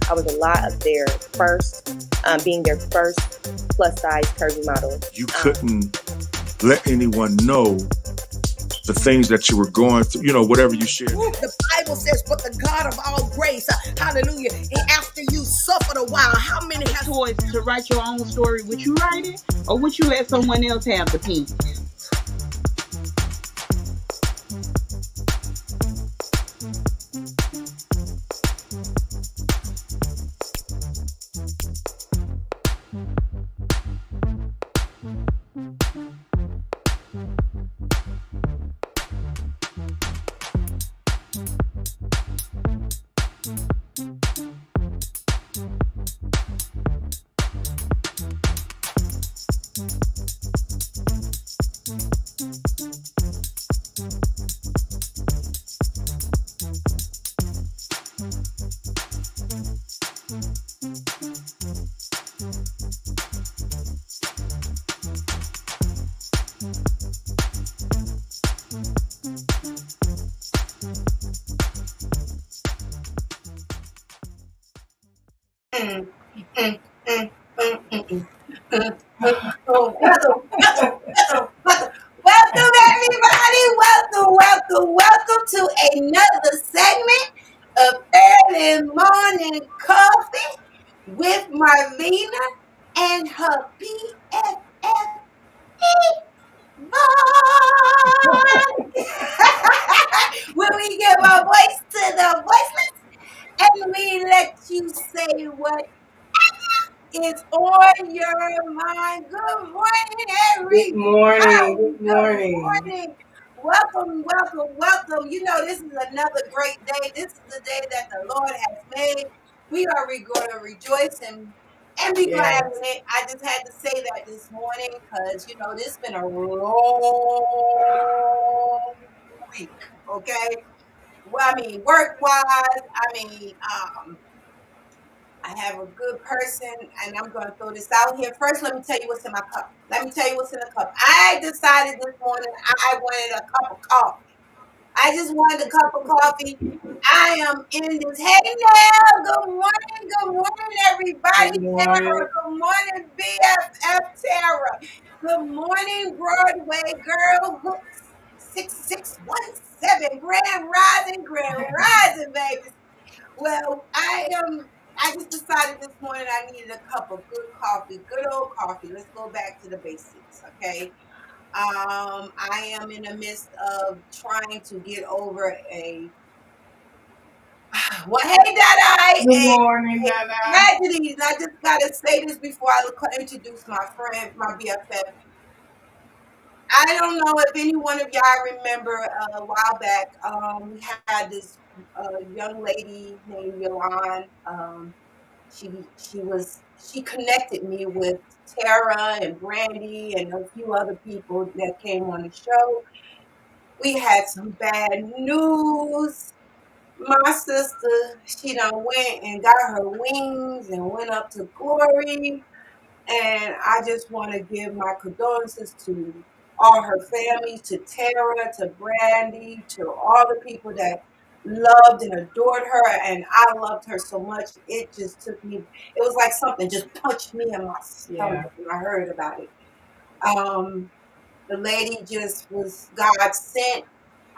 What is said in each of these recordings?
I was a lot of their first, being their first plus size curvy model. You couldn't let anyone know the things that you were going through, you know, whatever you shared. The Bible says, but the God of all grace, hallelujah, and after you suffered a while, how many have choice to write your own story? Would you write it, or would you let someone else have the pen? another segment of Early Morning Coffee with Marlena and her BFF when we give our voice to the voiceless and we let you say what is on your mind. Good morning, everybody. Good morning. Good Good morning. morning. Welcome, welcome, welcome. You know, this is another great day. This is the day that the Lord has made. We are going to rejoice and be glad in it. I just had to say that this morning because, you know, this has been a long week, okay? Well, I mean, work-wise, I have a good person, and I'm going to throw this out here. First, let me tell you what's in my cup. Let me tell you what's in the cup. I decided this morning I wanted a cup of coffee. I just wanted a cup of coffee. I am in this. Hey now, good morning, everybody. Good morning. Tara, good morning, BFF Tara. Good morning, Broadway girl. Hooks 6617. Grand rising, baby. Well, I just decided this morning I needed a cup of good coffee, good old coffee. Let's go back to the basics, okay? I am in the midst of trying to get over well, hey, Dada, Good morning, Dada. tragedy. And I just gotta say this before I introduce my friend, my BFF. I don't know if any one of y'all remember a while back. We had this young lady named Yolande. She connected me with Tara and Brandy and a few other people that came on the show. We had some bad news. My sister, she done went and got her wings and went up to glory. And I just want to give my condolences to all her family, to Tara, to Brandy, to all the people that loved and adored her. And I loved her so much. It just took me, it was like something just punched me in my stomach when I heard about it. The lady just was God sent.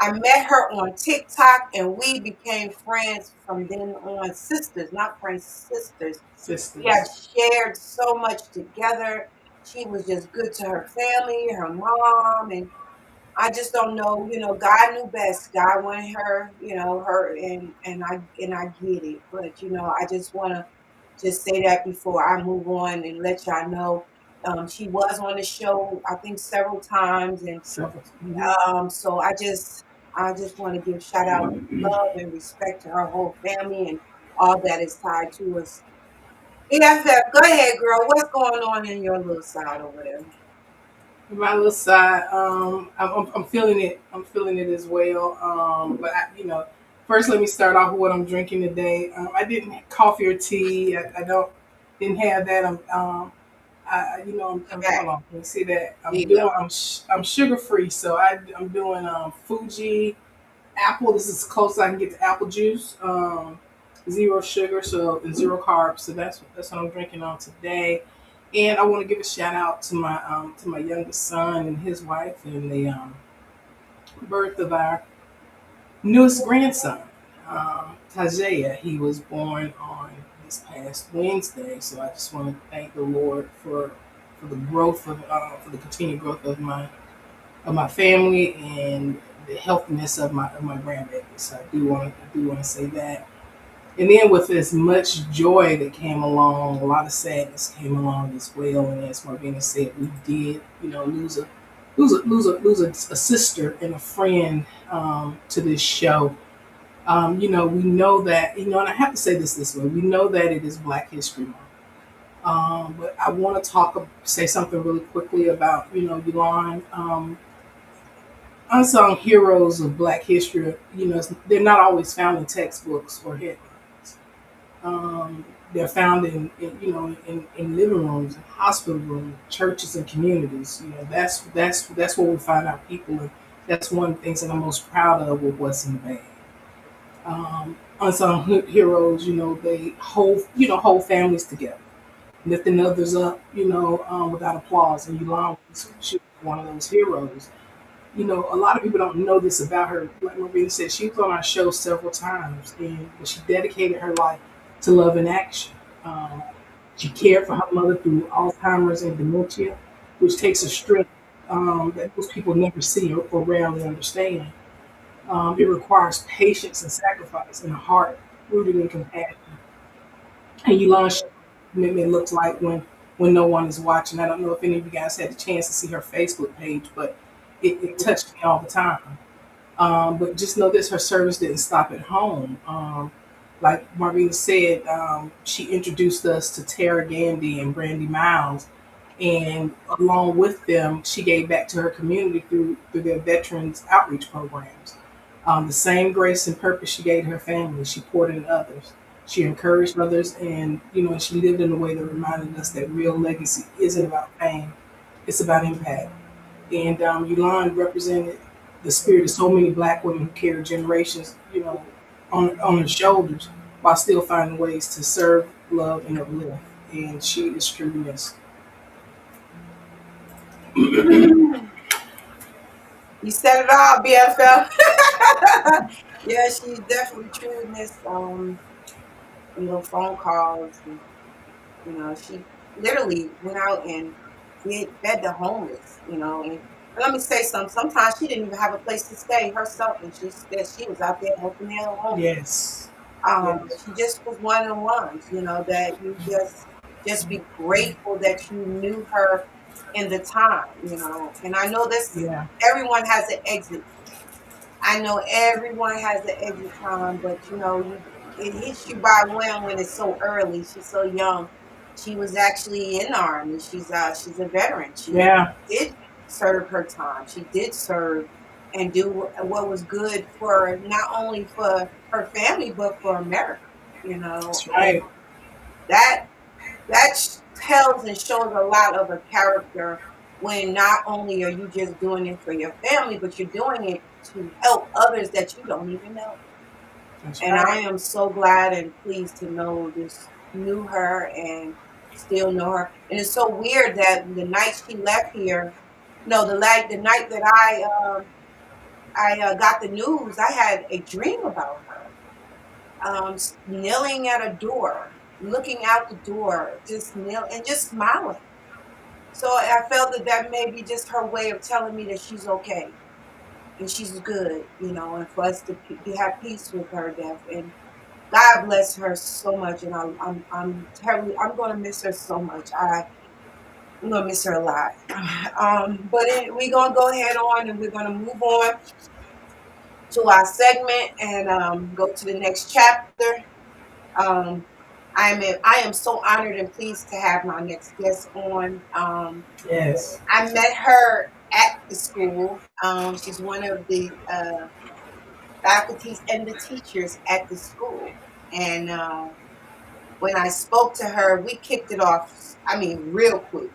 I met her on TikTok and we became friends from then on. Sisters, not friends, sisters. Sisters. We have shared so much together. She was just good to her family, her mom, and I just don't know, you know, God knew best. God wanted her, you know, her and I get it. But you know, I just wanna just say that before I move on and let y'all know. She was on the show, I think several times, and so I just want to give shout out, love, and respect to her whole family and all that is tied to us. BFF, go ahead, girl. What's going on in your little side over there? My little side, I'm feeling it. I'm feeling it as well. But you know, first let me start off with what I'm drinking today. I didn't have coffee or tea. I didn't have that. Okay. Hold on. Let me see that. There you go. I'm sugar free, so I'm doing Fuji apple. This is as close as I can get to apple juice. Zero sugar, and zero carbs. So that's what I'm drinking on today. And I want to give a shout out to my youngest son and his wife and the birth of our newest grandson, Tajaya. He was born on this past Wednesday, so I just want to thank the Lord for the growth of for the continued growth of my family and the healthiness of my grandbaby. So I do want to say that. And then with as much joy that came along, a lot of sadness came along as well. And as Marvina said, we did, you know, lose a sister and a friend to this show. You know, we know that, you know, and I have to say this way, we know that it is Black History Month. But I want to say something really quickly about, you know, Yolande. Unsung heroes of Black history, you know, they're not always found in textbooks or headlines. They're found in living rooms, in hospital rooms, churches, and communities. You know, that's where we find our people, and that's one of the things that I'm most proud of with what's in the bag. Unsung heroes, you know, they hold families together, lifting others up, you know, without applause. And Yolande was one of those heroes. You know, a lot of people don't know this about her. Like Marina said, she was on our show several times, and she dedicated her life to love and action. Um, she cared for her mother through Alzheimer's and dementia, which takes a strength that most people never see or rarely understand. It requires patience and sacrifice and a heart rooted in compassion. And you learn what commitment looks like when no one is watching. I don't know if any of you guys had the chance to see her Facebook page, but it touched me all the time. But just know this: her service didn't stop at home. Like Marvina said, she introduced us to Tara Gandy and Brandy Miles, and along with them, she gave back to her community through their veterans outreach programs. The same grace and purpose she gave to her family, she poured into others. She encouraged others, and she lived in a way that reminded us that real legacy isn't about fame; it's about impact. And Yulon represented the spirit of so many Black women who carry generations, on their shoulders, while still finding ways to serve, love, and uplift. And she is truly missed. You said it all, BFL. Yeah, she's definitely truly missed. Phone calls. And, she literally went out and fed the homeless. And let me say something. Sometimes she didn't even have a place to stay herself, and she said she was out there helping their homeless. Yes. She just was one of the ones, that you just be grateful that you knew her in the time, And I know everyone has an exit. I know everyone has an exit time, but it hits you by when it's so early. She's so young. She was actually in the Army. She's a veteran. She did serve her time. She did serve and do what was good for not only for her family but for America. That's right. And that tells and shows a lot of a character when not only are you just doing it for your family, but you're doing it to help others that you don't even know. That's and right. I am so glad and pleased to knew her and still know her. And it's so weird that the night she left here, the night that I got the news, I had a dream about her, kneeling at a door, looking out the door, just and just smiling. So I felt that may be just her way of telling me that she's okay and she's good, and for us to have peace with her death. And God bless her so much, and I'm terribly, I'm going to miss her so much. I'm going to miss her a lot. But we're going to go ahead on, and we're going to move on to our segment and go to the next chapter. I am so honored and pleased to have my next guest on. Yes. I met her at the school. She's one of the faculties and the teachers at the school. And when I spoke to her, we kicked it off, real quick.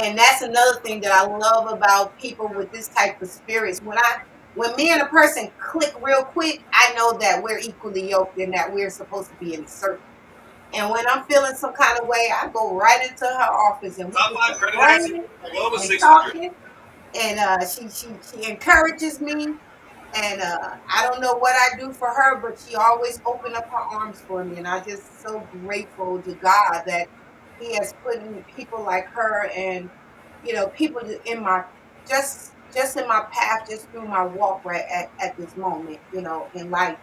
And that's another thing that I love about people with this type of spirits. When me and a person click real quick, I know that we're equally yoked and that we're supposed to be in a circle. And when I'm feeling some kind of way, I go right into her office and we get praying and talking. And she encourages me. And I don't know what I do for her, but she always opened up her arms for me. And I'm just so grateful to God that He has put in people like her and, people in my, just in my path, just through my walk right at this moment, in life,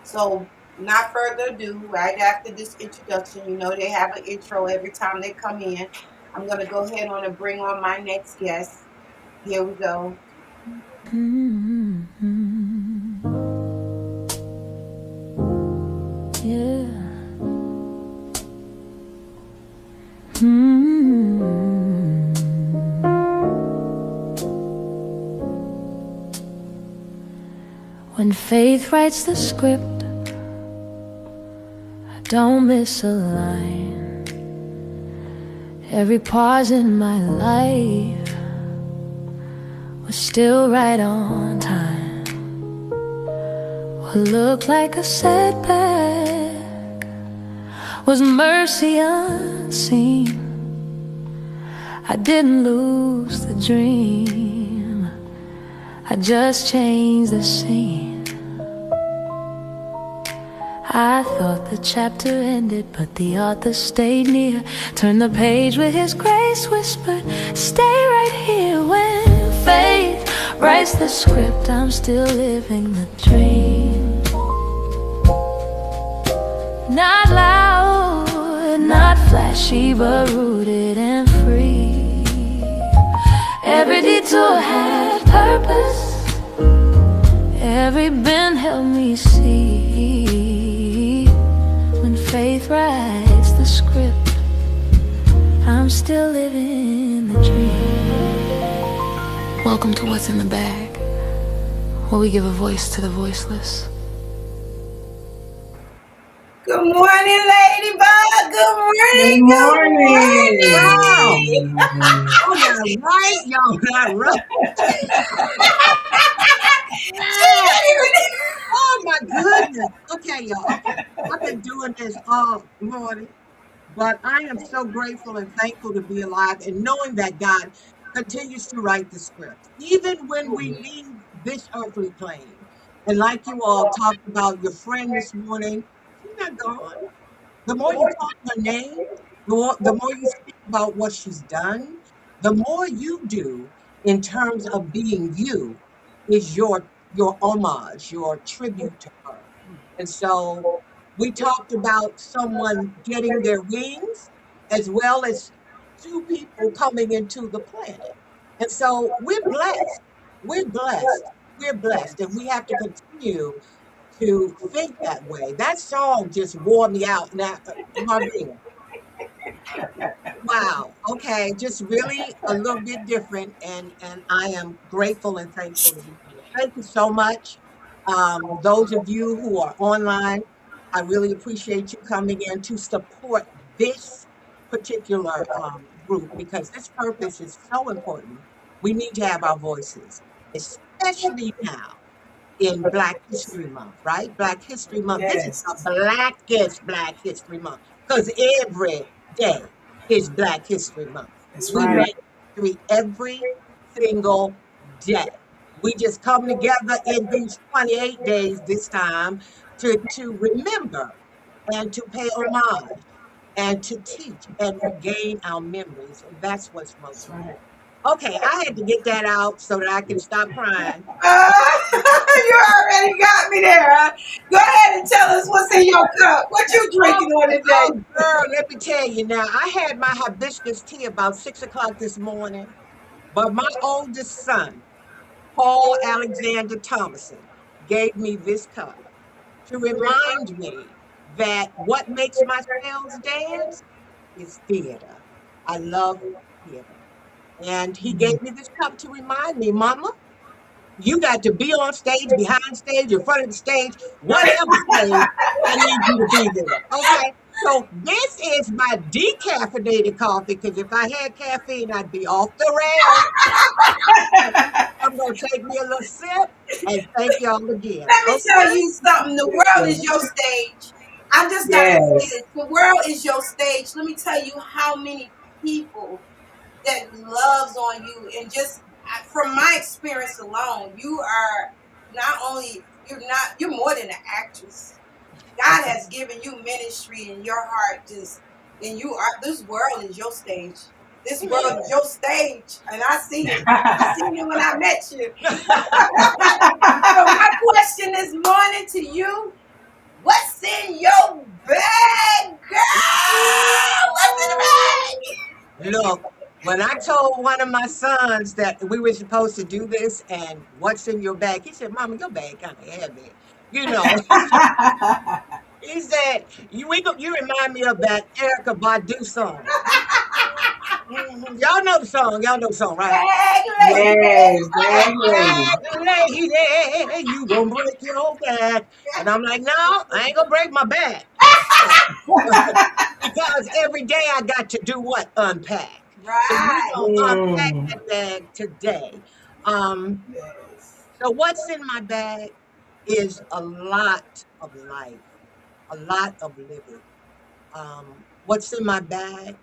So not further ado, right after this introduction, they have an intro every time they come in. I'm going to go ahead on and bring on my next guest. Here we go. Yeah. When faith writes the script, I don't miss a line. Every pause in my life was still right on time. What looked like a setback was mercy unseen. I didn't lose the dream, I just changed the scene. I thought the chapter ended, but the author stayed near. Turned the page with his grace, whispered, stay right here. When faith writes the script, I'm still living the dream. Not loud, not flashy, but rooted and free. Every detour had purpose, every bend helped me see. When faith writes the script, I'm still living the dream. Welcome to What's in the Bag, where we give a voice to the voiceless. Good morning, Ladybug. Good morning. Good morning. Y'all got right. Y'all got right. Oh my goodness. Okay, y'all. Okay. I've been doing this all morning, but I am so grateful and thankful to be alive and knowing that God continues to write the script, even when we leave this earthly plane. And like you all talked about your friend this morning, she's not gone. The more you call her name, the more you speak about what she's done, the more you do in terms of being you is your homage, your tribute to her. And so we talked about someone getting their wings as well as two people coming into the planet. And so we're blessed. We're blessed. We're blessed. And we have to continue to think that way. That song just wore me out. Now, Marvin, wow. Okay, just really a little bit different, and I am grateful and thankful to be here. Thank you so much. Those of you who are online, I really appreciate you coming in to support this particular group because this purpose is so important. We need to have our voices, especially now in Black History Month, right? Black History Month. This is Yes. the blackest Black History Month because every day is Black History Month. That's We right. make history every single day. We just come together in these 28 days this time to remember and to pay homage and to teach and regain our memories. And that's what's most That's right. Okay, I had to get that out so that I can stop crying. You already got me there, huh? Go ahead and tell us what's in your cup. What you drinking on today? Oh, girl, let me tell you now. I had my hibiscus tea about 6 o'clock this morning, but my oldest son, Paul Alexander-Thomason, gave me this cup to remind me that what makes my cells dance is theater. I love theater. And he gave me this cup to remind me, Mama, you got to be on stage, behind stage, in front of the stage, whatever stage, I need you to be there. Okay. So this is my decaffeinated coffee because if I had caffeine, I'd be off the rails. I'm going to take me a little sip and thank y'all again. Let me Okay. tell you something. The world is your stage. I just got to say Yes. this. The world is your stage. Let me tell you how many people that loves on you. And just from my experience alone, you are not only, you're more than an actress. God has given you ministry in your heart, and this world is your stage. This world is your stage, and I see it. I seen it when I met you. So my question this morning to you: what's in your bag, girl? What's in the bag? Look, when I told one of my sons that we were supposed to do this and what's in your bag, he said, Mama, your bag kind of heavy. You know, he said, you remind me of that Erica Badu song. Y'all know the song. Y'all know the song, right? Yes, exactly. Lady, you gonna break your back. And I'm like, no, I ain't gonna break my back. Because every day I got to do what? Unpack. So Right. we're gonna unpack that bag today. Yes. So what's in my bag is a lot of life, a lot of living. What's in my bag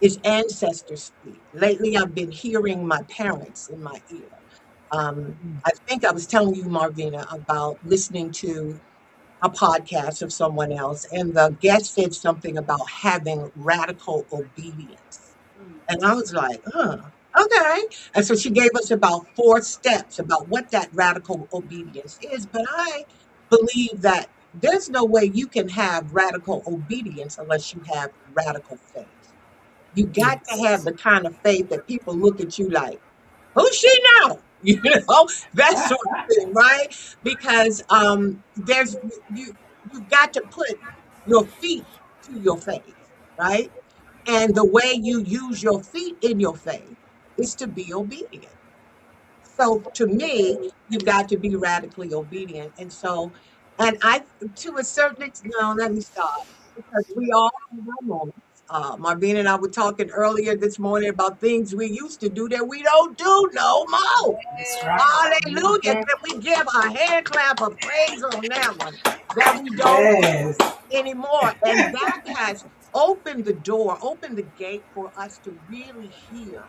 is ancestors speak. Lately, I've been hearing my parents in my ear. I think I was telling you, Marvina, about listening to a podcast of someone else, and the guest said something about having radical obedience. And I was like, okay. And so she gave us about 4 steps about what that radical obedience is. But I believe that there's no way you can have radical obedience unless you have radical faith. You got to have Yes. the kind of faith that people look at you like, who's she now? You know, that sort of thing, right? Because there's you got to put your feet to your faith, right? And the way you use your feet in your faith is to be obedient. So to me, you got to be radically obedient. And so, and I, to a certain extent, no, let me stop because we all have our moments. Marvin and I were talking earlier this morning about things we used to do that we don't do no more. That's right. Hallelujah. Mhm. Can we give a hand clap of praise on that one? That we don't Yes. anymore. And that has opened the door, opened the gate for us to really hear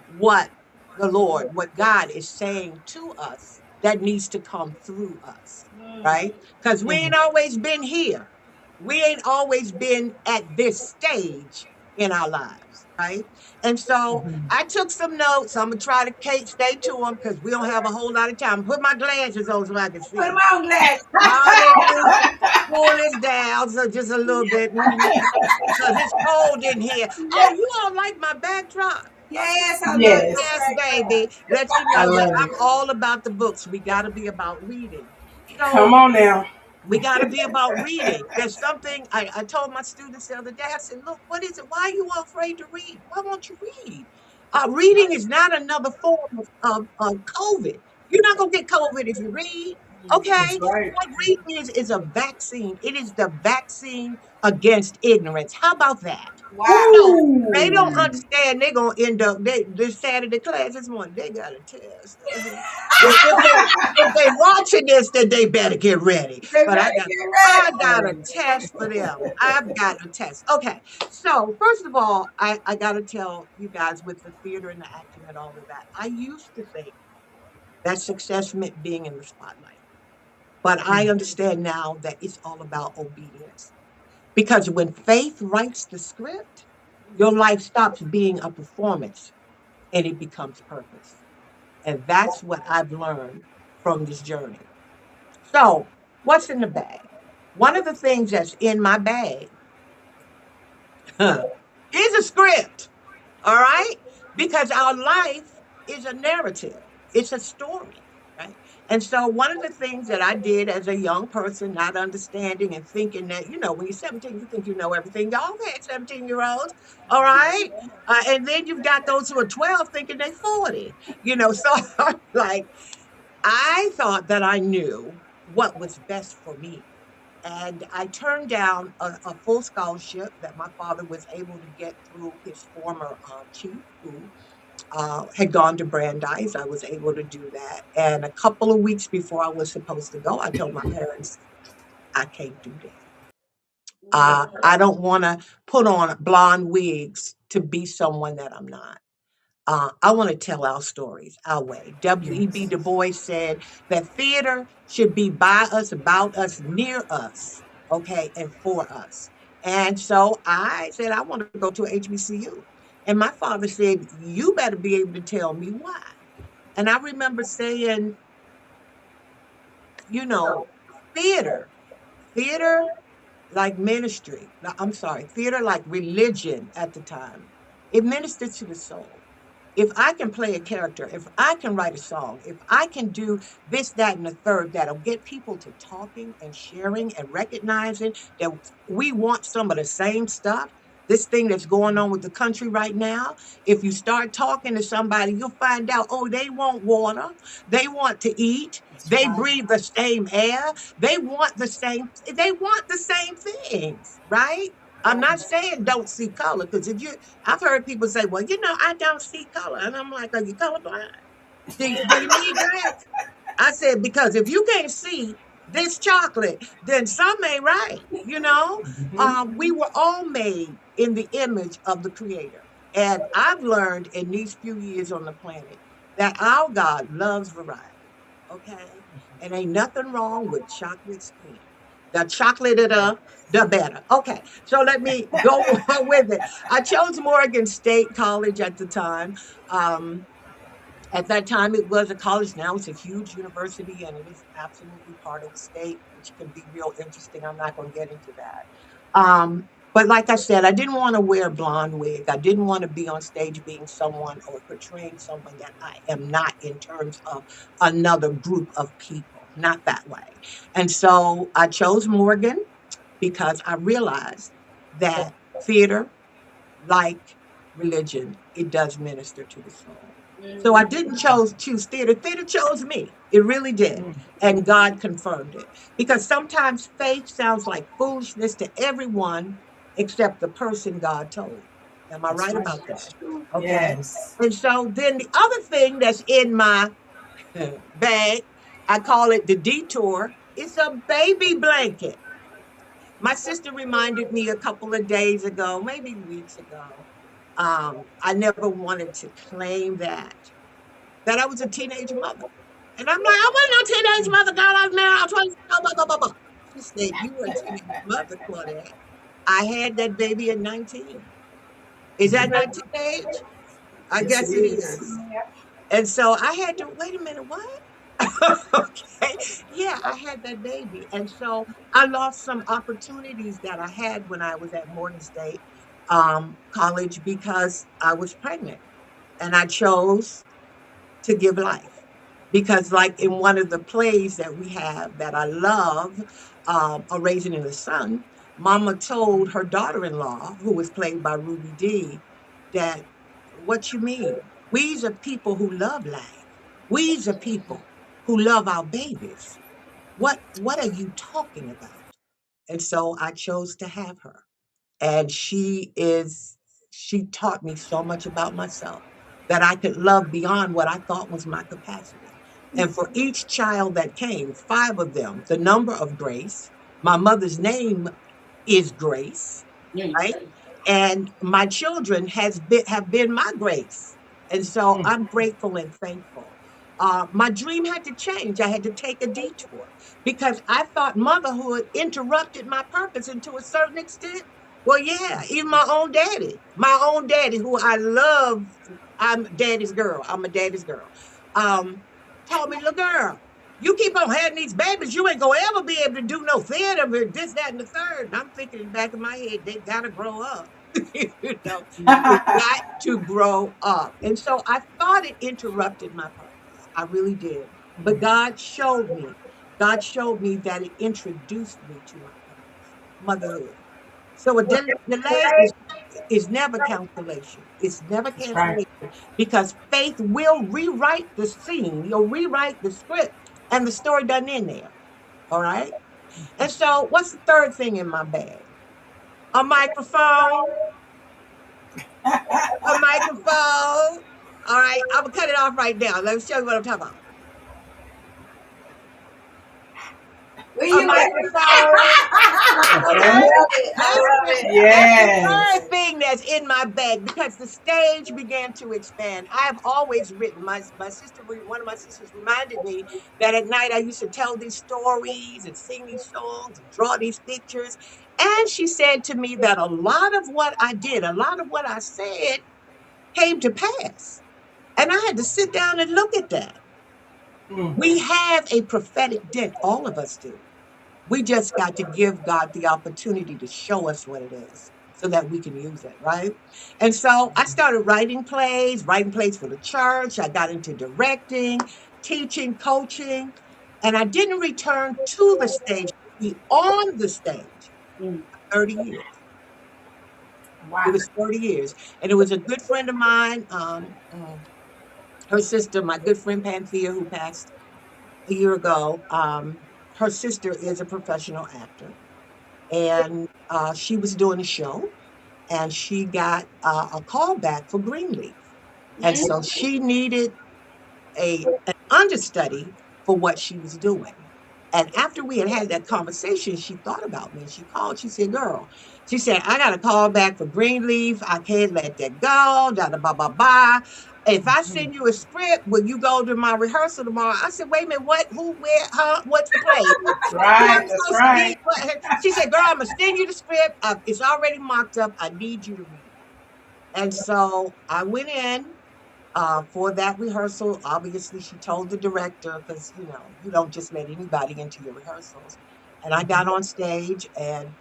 what the Lord, what God is saying to us that needs to come through us, right? Because we ain't Mhm. always been here. We ain't always been at this stage in our lives, right? And so Mhm. I took some notes. I'm gonna try to stay to them because we don't have a whole lot of time. Put my glasses on so I can Put them see. on, Gladys. Hallelujah. Pull this down so just a little bit because it's cold in here. Oh, you all like my backdrop? Yes, I love Yes. your Yes, background. baby. Let you I know that love I'm it. all about the books. We got to be about reading. Come So on now. we got to be about reading. There's something I told my students the other day. I said, look, what is it? Why are you all afraid to read? Why won't you read? Reading is not another form of COVID. You're not going to get COVID if you read. That's Okay? right. What reading is a vaccine. It is the vaccine against ignorance. How about that? Wow. So they don't Ooh. understand. They're gonna end up. This Saturday class this morning. They got a test. If they watching this, then they better get ready. They But better get I got a Oh. test for them. I've got a test. Okay. So first of all, I gotta tell you guys with the theater and the acting and all of that, I used to think that success meant being in the spotlight. But I understand now that it's all about obedience. Because when faith writes the script, your life stops being a performance and it becomes purpose. And that's what I've learned from this journey. So, what's in the bag? One of the things that's in my bag is a script. All right? Because our life is a narrative, it's a story, right? And so, one of the things that I did as a young person, not understanding and thinking that, when you're 17, you think you know everything. Y'all had 17-year-olds, all right? And then you've got those who are 12 thinking they're 40, So, like, I thought that I knew what was best for me. And I turned down a full scholarship that my father was able to get through his former chief, who had gone to Brandeis. I was able to do that. And a couple of weeks before I was supposed to go, I told my parents, I can't do that. I don't want to put on blonde wigs to be someone that I'm not. I want to tell our stories our way. W.E.B. Yes. Du Bois said that theater should be by us, about us, near us, okay, and for us. And so I said, I want to go to HBCU. And my father said, you better be able to tell me why. And I remember saying, you know, theater, theater like ministry. I'm sorry, theater like religion at the time. It ministered to the soul. If I can play a character, if I can write a song, if I can do this, that, and the third, that'll get people to talking and sharing and recognizing that we want some of the same stuff. This thing that's going on with the country right now, if you start talking to somebody, you'll find out, oh, they want water, they want to eat, That's they right. breathe the same air, they want the same things, right? I'm not saying don't see color because I've heard people say, well, I don't see color. And I'm like, are you colorblind? Do you need glasses? I said, because if you can't see this chocolate, then some ain't right. Mhm. We were all made in the image of the creator. And I've learned in these few years on the planet that our God loves variety. Okay. And ain't nothing wrong with chocolate skin. The chocolate, the better. Okay. So let me go on with it. I chose Morgan State College at the time. Um, at that time, it was a college. Now it's a huge university and it is absolutely part of the state, which can be real interesting. I'm not going to get into that. But like I said, I didn't want to wear a blonde wig. I didn't want to be on stage being someone or portraying someone that I am not in terms of another group of people, not that way. And so I chose Morgan because I realized that theater, like religion, it does minister to the soul. So I didn't choose theater. Theater chose me. It really did. And God confirmed it. Because sometimes faith sounds like foolishness to everyone except the person God told. Am I That's right right. about that? That's true. Okay. Yes. And so then the other thing that's in my bag, I call it the detour. It's a baby blanket. My sister reminded me a couple of days ago, maybe weeks ago. I never wanted to claim that I was a teenage mother. And I'm like, I wasn't no teenage mother, girl. I was married. I was 20. Blah, blah, blah, blah, blah. She said, you were a teenage mother, Claudette. I had that baby at 19. Is that not teenage? I Yes, guess it it is. is. And so I had to wait a minute, what? Okay. Yeah, I had that baby. And so I lost some opportunities that I had when I was at Morgan State College because I was pregnant. And I chose to give life. Because, like in one of the plays that we have that I love, A Raisin in the Sun, Mama told her daughter in law, who was played by Ruby Dee, that what you mean? We's are people who love life. We's are people who love our babies. What are you talking about? And so I chose to have her. And she taught me so much about myself that I could love beyond what I thought was my capacity. And for each child that came, 5 of them, the number of grace, my mother's name is Grace, right? And my children have been my grace. And so I'm grateful and thankful. My dream had to change. I had to take a detour because I thought motherhood interrupted my purpose, and to a certain extent, well, yeah, even my own daddy, who I love, I'm daddy's girl. I'm a daddy's girl. Um, told me, little girl, you keep on having these babies, you ain't gonna ever be able to do no theater, but this, that, and the third. And I'm thinking in the back of my head, they gotta grow up. you know, they got to grow up. And so I thought it interrupted my purpose. I really did. But God showed me that it introduced me to my purpose, motherhood. So a delay is never cancellation. It's never That's right. cancellation because faith will rewrite the scene. You'll rewrite the script and the story doesn't end there. All right. And so what's the third thing in my bag? A microphone, a microphone. All right. I'm going to cut it off right now. Let me show you what I'm talking about. Where A you at? microphone. I Okay. love it. I That's love the, it. that's the Yes. third thing that's in my bag because the stage began to expand. I've always written. My sister, one of my sisters reminded me that at night I used to tell these stories and sing these songs and draw these pictures. And she said to me that a lot of what I did, a lot of what I said came to pass. And I had to sit down and look at that. We have a prophetic dent, all of us do. We just got to give God the opportunity to show us what it is so that we can use it, right? And so I started writing plays for the church. I got into directing, teaching, coaching, and I didn't return to the stage, be on the stage for 30 years. It Wow. was 30 years. And it was a good friend of mine, her sister, my good friend Panthea, who passed a year ago. Her sister is a professional actor and she was doing a show and she got a call back for Greenleaf. And so she needed an understudy for what she was doing. And after we had that conversation, she thought about me and she called. She said, girl, She said, I got a call back for Greenleaf. I can't let that go. Da da ba ba ba. If I send you a script, will you go to my rehearsal tomorrow? I said, wait a minute, what, who, where, huh? What's the play? That's Who right. I'm That's supposed to be? right. What? She said, girl, I'm gonna send you the script. It's already mocked up. I need you to read it. And so I went in for that rehearsal. Obviously, she told the director because you don't just let anybody into your rehearsals. And I got on stage, and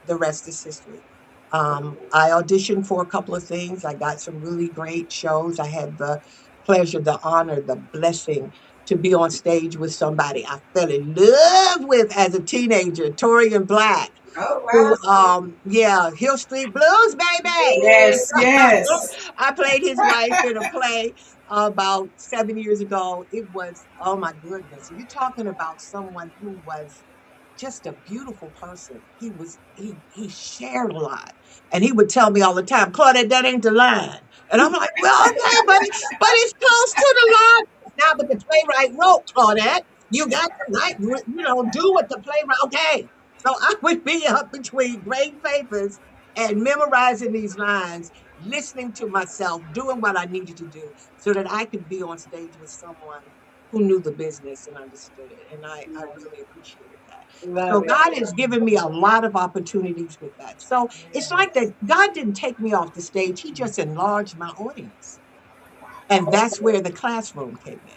the rest is history. I auditioned for a couple of things. I got some really great shows. I had the pleasure, the honor, the blessing to be on stage with somebody I fell in love with as a teenager, Torian Black, Oh, who, wow. yeah, Hill Street Blues, baby. Yes. Yes. I played his wife in a play about 7 years ago. It was, oh my goodness. You're talking about someone who was just a beautiful person. He shared a lot. And he would tell me all the time, Claudette, that ain't the line. And I'm like, well, okay, but it's close to the line. Now, but the playwright wrote, Claudette. You got to write, do what the playwright, okay. So I would be up between grade papers and memorizing these lines, listening to myself, doing what I needed to do so that I could be on stage with someone who knew the business and understood it. And I really appreciated that. So Love it. God has given me a lot of opportunities with that. So it's like that God didn't take me off the stage. He just enlarged my audience. And that's where the classroom came in.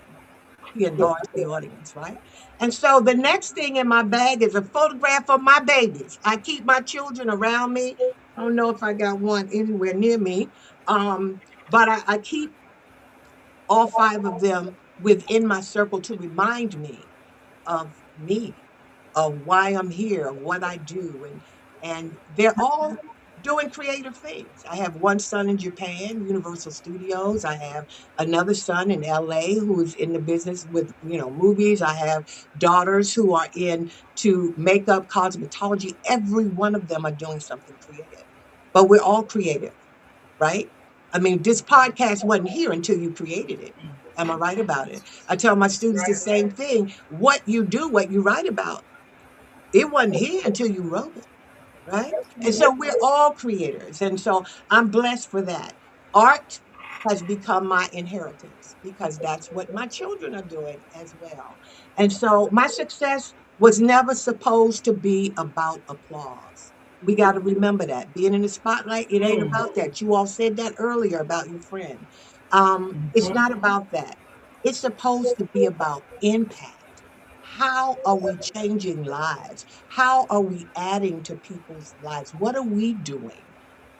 He enlarged the audience, right? And so the next thing in my bag is a photograph of my babies. I keep my children around me. I don't know if I got one anywhere near me. But I keep all five of them within my circle to remind me, of why I'm here, of what I do, and they're all doing creative things. I have one son in Japan, Universal Studios. I have another son in LA who is in the business with movies. I have daughters who are in to makeup, cosmetology. Every one of them are doing something creative, but we're all creative, right? I mean, this podcast wasn't here until you created it. Am I right about it? I tell my students the same thing. What you do, what you write about, it wasn't here until you wrote it, right? And so we're all creators. And so I'm blessed for that. Art has become my inheritance because that's what my children are doing as well. And so my success was never supposed to be about applause. We got to remember that. Being in the spotlight, it ain't about that. You all said that earlier about your friend. It's not about that. It's supposed to be about impact. How are we changing lives? How are we adding to people's lives? What are we doing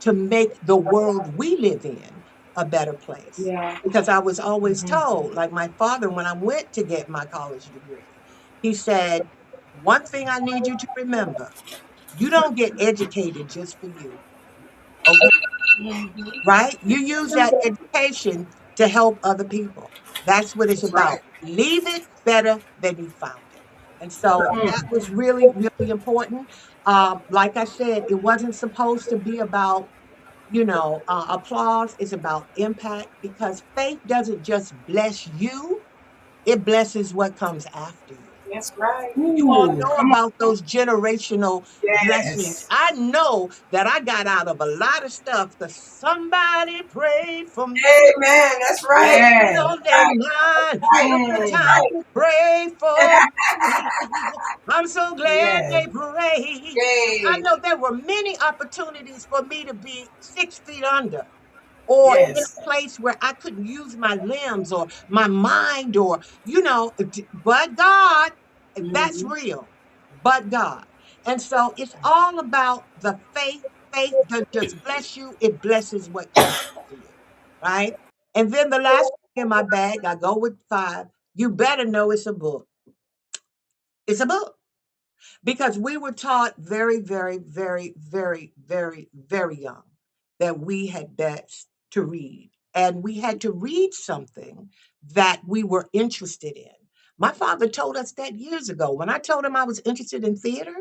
to make the world we live in a better place? Yeah. Because I was always told, like my father, when I went to get my college degree, he said, one thing I need you to remember, you don't get educated just for you. Okay, right? You use that education to help other people. That's what it's That's right. about. Leave it better than you found it. And so that was really, really important. Like I said, it wasn't supposed to be about, applause. It's about impact because faith doesn't just bless you, it blesses what comes after you. That's right. You all Ooh, know come on. about those generational blessings. Yes. I know that I got out of a lot of stuff because somebody prayed for me. Amen. That's right. Laid Yes. on their mind, Right. took the That's Mm. time right. to pray for me. I'm so glad Yes. they prayed. I Yay. know there were many opportunities for me to be 6 feet under or in Yes. a place where I couldn't use my limbs or my mind but God, that's Mhm. real, but God. And so it's all about the faith. Faith doesn't just bless you, it blesses what comes after you, right? And then the last thing in my bag, I go with five. You better know it's a book. It's a book because we were taught very, very, very, very, very, very young that we had best to read. And we had to read something that we were interested in. My father told us that years ago. When I told him I was interested in theater,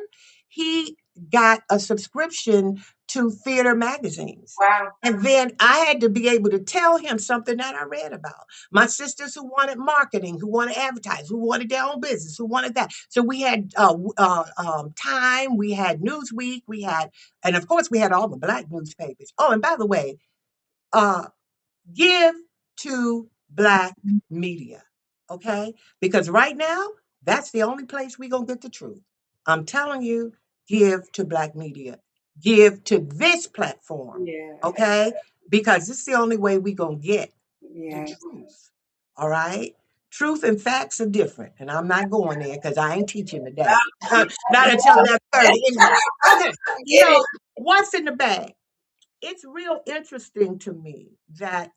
he got a subscription to theater magazines. Wow. And then I had to be able to tell him something that I read about. My sisters who wanted marketing, who wanted advertise, who wanted their own business, who wanted that. So we had Time, we had Newsweek, we had, and of course we had all the Black newspapers. Oh, and by the way, uh, give to Black media, okay? Because right now, that's the only place we're going to get the truth. I'm telling you, give to Black media. Give to this platform, Yeah. okay? Because this is the only way we're going to get the Yeah. truth, all right? Truth and facts are different, and I'm not going there because I ain't teaching today. Not until 11:30. Anyway, okay, Get it. so what's in the bag? It's real interesting to me that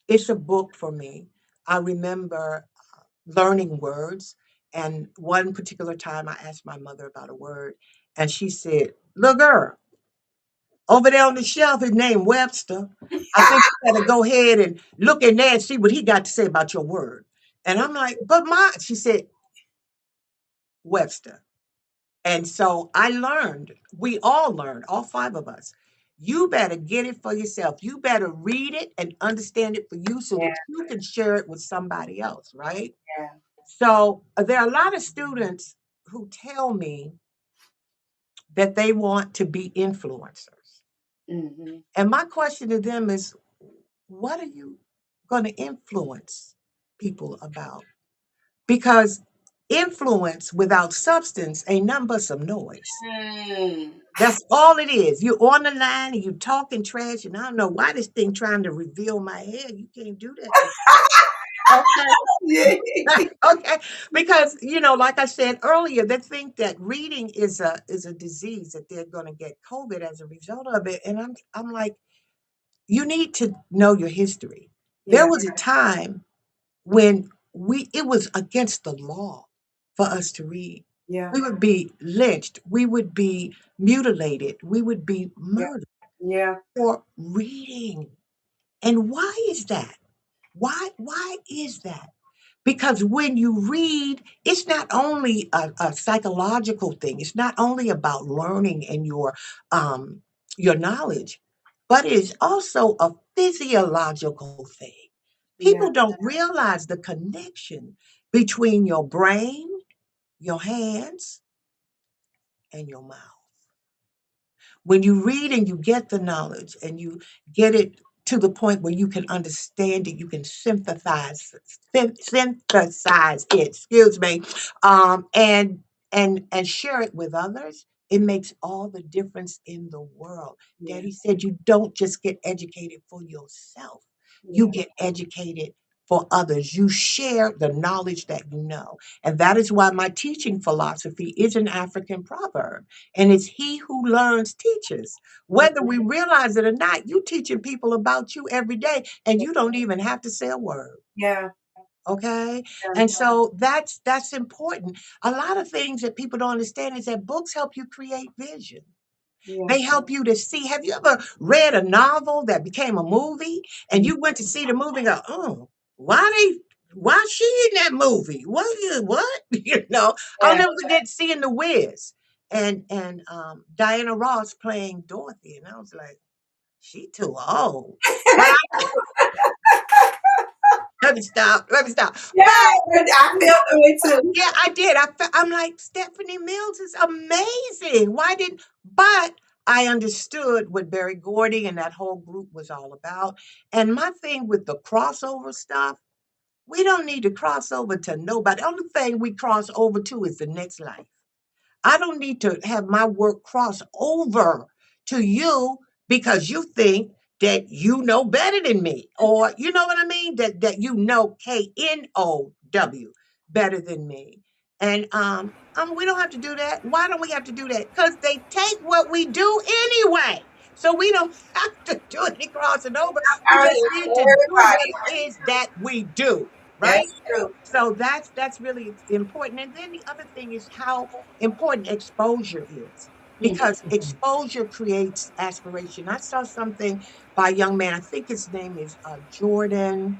it's a book for me. I remember learning words, and one particular time I asked my mother about a word, and she said, "Little girl, over there on the shelf is named Webster. I think you better go ahead and look in there and see what he got to say about your word." And I'm like, "But Ma," she said, "Webster." And so I learned, we all learned, all five of us. You better get it for yourself. You better read it and understand it for you so Yeah. that you can share it with somebody else, right? Yeah. So there are a lot of students who tell me that they want to be influencers. Mm-hmm. And my question to them is, what are you going to influence people about? Because influence without substance ain't nothing but some noise. Mm. That's all it is. You're on the line and you talking trash, and I don't know why this thing trying to reveal my hair. You can't do that. Yeah. Okay. Okay. Because, like I said earlier, they think that reading is a disease, that they're gonna get COVID as a result of it. And I'm like, you need to know your history. There Yeah. was a time when it was against the law for us to read. Yeah. We would be lynched, we would be mutilated, we would be Yeah. murdered Yeah. for reading. And why is that? Why is that? Because when you read, it's not only a psychological thing, it's not only about learning and your knowledge, but it's also a physiological thing. Yeah. People don't realize the connection between your brain, your hands, and your mouth. When you read and you get the knowledge and you get it to the point where you can understand it, you can synthesize it, excuse me, and share it with others. It makes all the difference in the world. Yeah. Daddy said you don't just get educated for yourself, you Yeah. get educated for others. You share the knowledge that you know. And that is why my teaching philosophy is an African proverb. And it's he who learns teaches. Whether we realize it or not, you teaching people about you every day, and you don't even have to say a word. Yeah. Okay. Yeah. And so that's important. A lot of things that people don't understand is that books help you create vision. Yeah. They help you to see. Have you ever read a novel that became a movie and you went to see the movie and go, oh, why she in that movie? What? I'll Yeah. never forget seeing The Wiz and Diana Ross playing Dorothy. And I was like, she too old. But let me stop. Let me stop. Yeah. But I feel that way too. yeah, I did. I'm like, Stephanie Mills is amazing. Why didn't, but I understood what Barry Gordy and that whole group was all about. And my thing with the crossover stuff, we don't need to cross over to nobody. The only thing we cross over to is the next life. I don't need to have my work cross over to you because you think that you know better than me, or you know what I mean, that you know KNOW better than me. And we don't have to do that. Why don't we have to do that? Because they take what we do anyway. So we don't have to do any crossing over. We I just need to do what everybody. it is that we do, right? That's true. So that's really important. And then the other thing is how important exposure is, because exposure creates aspiration. I saw something by a young man, I think his name is Jordan.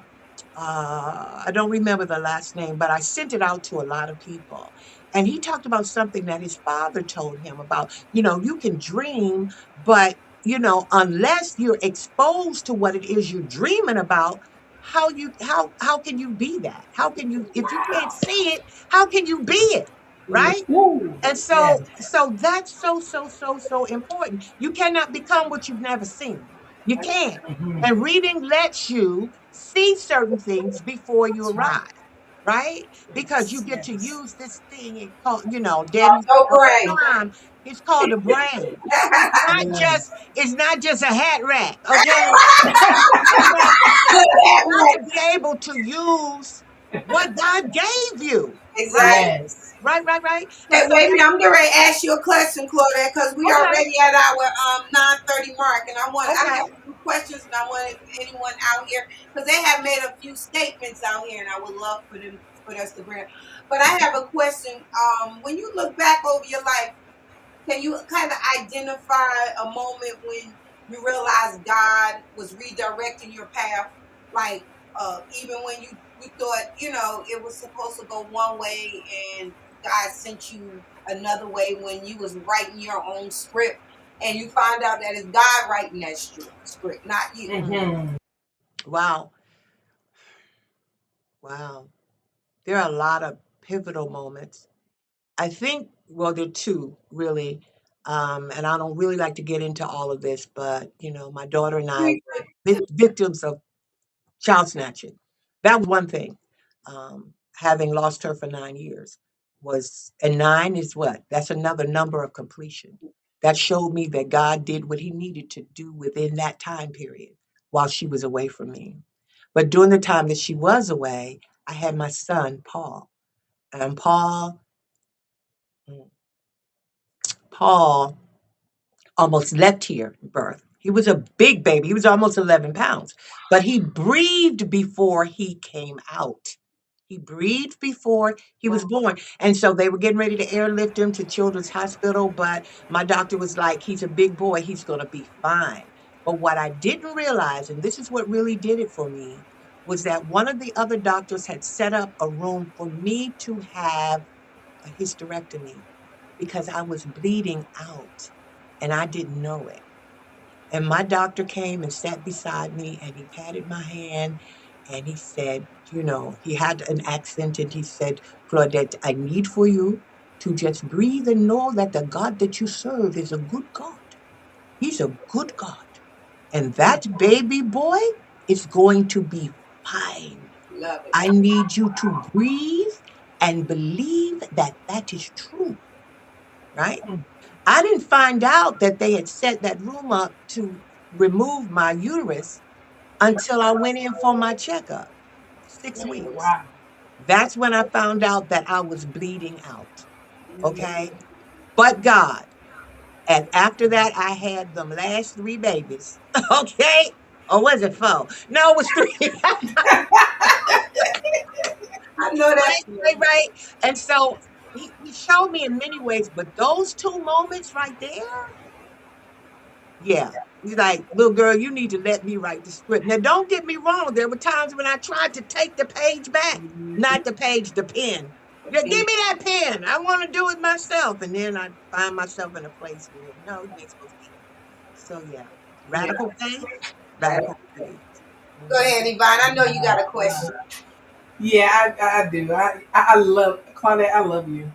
I don't remember the last name, but I sent it out to a lot of people. And he talked about something that his father told him about, you can dream, but, unless you're exposed to what it is you're dreaming about, how can you be that? How can you, if you can't see it, how can you be it? Right? Ooh, And yes. so that's so important. You cannot become what you've never seen. You can't. Mhm. And reading lets you see certain things before you That's right. arrive, right? Because you Yes, get to yes. use this thing it called, Daddy said Your all brain. the time, it's called a brain. Yes. It's not just a hat rack, okay? Okay. Good You at got right. to be able to use what God gave you, right? Exactly. Yes. Right. And Hey, so wait a that's minute. I'm getting ready to ask you a question, Claudette, because we okay. already at our 9:30 mark, and I Okay. have a few questions, and I want anyone out here because they have made a few statements out here, and I would love for us to bring. But I have a question. When you look back over your life, can you kind of identify a moment when you realized God was redirecting your path? Like, even when you thought, it was supposed to go one way and God sent you another way when you was writing your own script and you find out that it's God writing that script, not you. Mm. Hmm. Wow. Wow. There are a lot of pivotal moments. I think, well, there are two really. And I don't really like to get into all of this, but, my daughter and I were victims of child snatching. That was one thing. Having lost her for 9 years and nine is what? That's another number of completion. That showed me that God did what he needed to do within that time period while she was away from me. But during the time that she was away, I had my son, Paul. And mm, Paul almost left here at birth. He was a big baby. He was almost 11 pounds, but he breathed before he came out. He breathed before he was born. And so they were getting ready to airlift him to Children's Hospital, but my doctor was like, he's a big boy. He's going to be fine. But what I didn't realize, and this is what really did it for me, was that one of the other doctors had set up a room for me to have a hysterectomy because I was bleeding out and I didn't know it. And my doctor came and sat beside me and he patted my hand and he said, he had an accent and he said, Claudette, I need for you to just breathe and know that the God that you serve is a good God. He's a good God. And that baby boy is going to be fine. Love it. I need you to breathe and believe that that is true, right? I didn't find out that they had set that room up to remove my uterus until I went in for my checkup, 6 weeks. Wow. That's when I found out that I was bleeding out. Okay. But God. And after that, I had them last three babies. Okay. Or was it four? No, it was three. I know that feeling. Right. And so he showed me in many ways, but those two moments right there, yeah. He's like, little girl, you need to let me write the script. Now, don't get me wrong. There were times when I tried to take the page back, not the page, the pen. Yeah, give me that pen. I want to do it myself. And then I find myself in a place where, no, you ain't supposed to be here. So, yeah, Yeah. radical faith, radical faith. Go Mhm. ahead, Yvonne. I know you got a question. Yeah, I do. I love Claudette. I love you.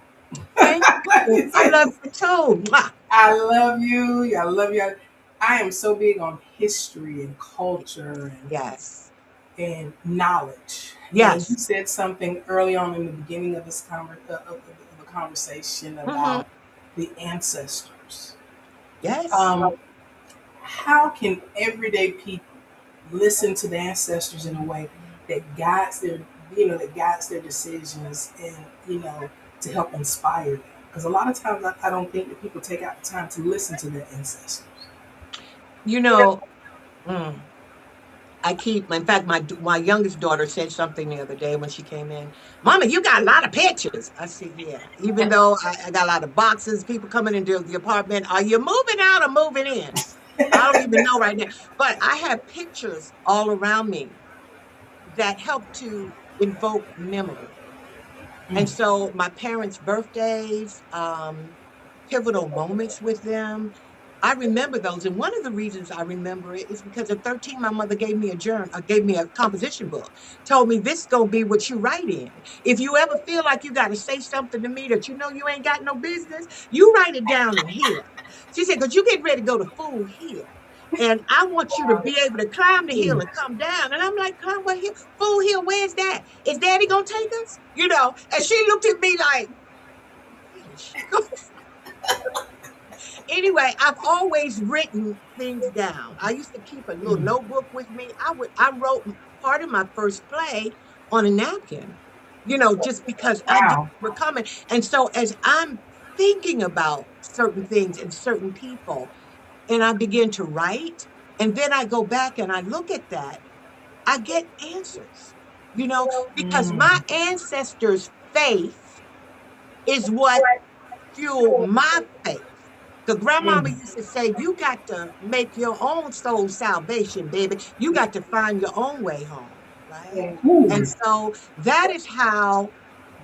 Thank you. I love you too. Mwah. I love you. I love you. I am so big on history and culture Yes. and knowledge. And you Yes. said something early on in the beginning of this of the conversation Hmm. about the ancestors. Yes. Um, how can everyday people listen to the ancestors in a way that guides their decisions and to help inspire them? Because a lot of times I don't think that people take out the time to listen to their ancestors. You know, mm, in fact, my youngest daughter said something the other day when she came in. Mama, you got a lot of pictures. I said, yeah. Even though I got a lot of boxes, people coming into the apartment. Are you moving out or moving in? I don't even know right now. But I have pictures all around me that help to invoke memory. And Mm. so my parents' birthdays, pivotal moments with them, I remember those. And one of the reasons I remember it is because at 13, my mother gave me a journal, gave me a composition book, told me this gonna be what you write in. If you ever feel like you got to say something to me that you know you ain't got no business, you write it down in here. She said, because you get ready to go to Fool Hill. And I want you to be able to climb the hill and come down. And I'm like, climb what hill? Fool Hill, where's that? Is Daddy gonna take us? You know, and she looked at me like, where is she going? Anyway, I've always written things down. I used to keep a little notebook with me. I wrote part of my first play on a napkin, you know, just because I knew Wow. they were coming. And so as I'm thinking about certain things and certain people, and I begin to write, and then I go back and I look at that, I get answers, you know, because my Mm. ancestors' faith is what fueled my faith. Because grandmama Mm. used to say, you got to make your own soul salvation, baby. You got to find your own way home, right? And Ooh. so that is how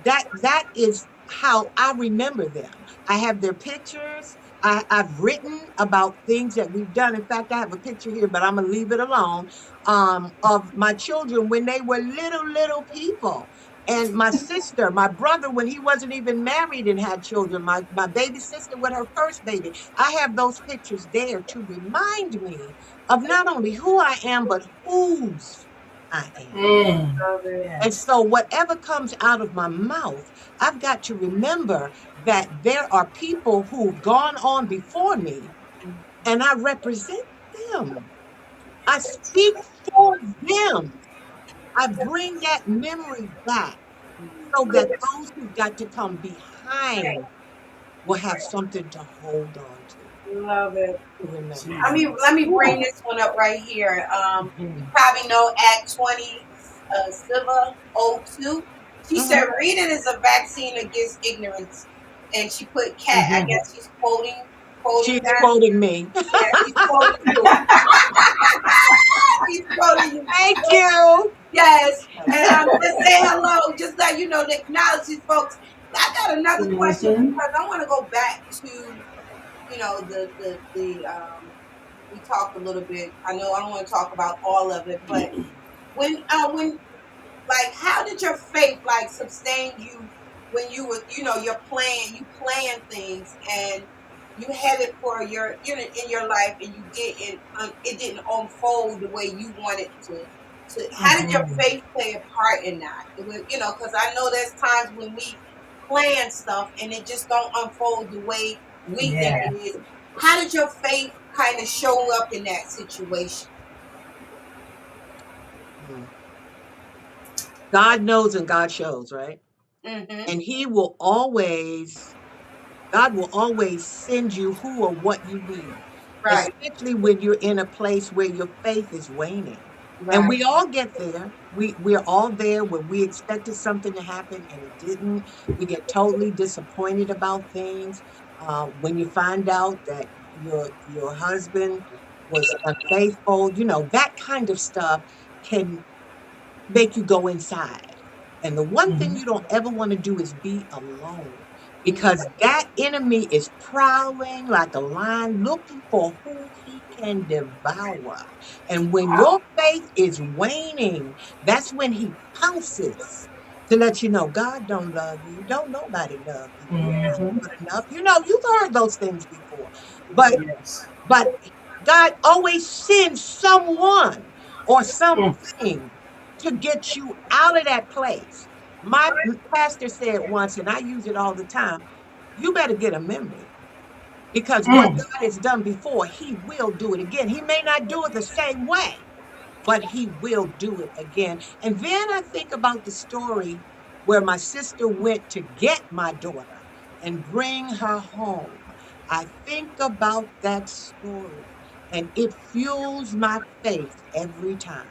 that is how I remember them. I have their pictures. I've written about things that we've done. In fact, I have a picture here, but I'm gonna leave it alone. Of my children when they were little people. And my sister, my brother, when he wasn't even married and had children, my baby sister with her first baby, I have those pictures there to remind me of not only who I am, but whose I am. Mm. And Yes. so, whatever comes out of my mouth, I've got to remember that there are people who've gone on before me, and I represent them. I speak for them. I bring that memory back so that those who've got to come behind will have something to hold on Love it. to remember. Let me bring Ooh. this one up right here. You Mhm. probably know Act 20, Siva O2. She said, Mhm. reading is a vaccine against ignorance. And she put cat, I Mhm. guess she's quoting She's that. quoting me. Yeah, she's quoting you. She's quoting you. Thank you. Yes. And just say hello, just let you know, to acknowledge these folks. I got another question Mhm. because I want to go back to, the we talked a little bit. I know I don't want to talk about all of it, but when like how did your faith like sustain you when you were, you're playing, you playing things and you headed for your, in your life and you didn't, it didn't unfold the way you wanted to how did your Mhm. faith play a part in that? It was, because I know there's times when we plan stuff and it just don't unfold the way we think Yeah. it is. How did your faith kind of show up in that situation? Mm. God knows and God shows, right? Mm-hmm. And God will always send you who or what you need, Right. especially when you're in a place where your faith is waning. And Right. we all get there. We're all there when we expected something to happen and it didn't. We get totally disappointed about things. When you find out that your husband was unfaithful, that kind of stuff can make you go inside. And the one thing Mhm. you don't ever want to do is be alone because that enemy is prowling like a lion looking for who he can devour. And when Wow. your faith is waning, that's when he pounces to let you know God don't love you. Don't nobody love you. You ain't Mhm. good enough. You've heard those things before. But Yes. but God always sends someone or Mm. something to get you out of that place. My pastor said once, and I use it all the time, you better get a memory because what Mm. God has done before, he will do it again. He may not do it the same way, but he will do it again. And then I think about the story where my sister went to get my daughter and bring her home. I think about that story and it fuels my faith every time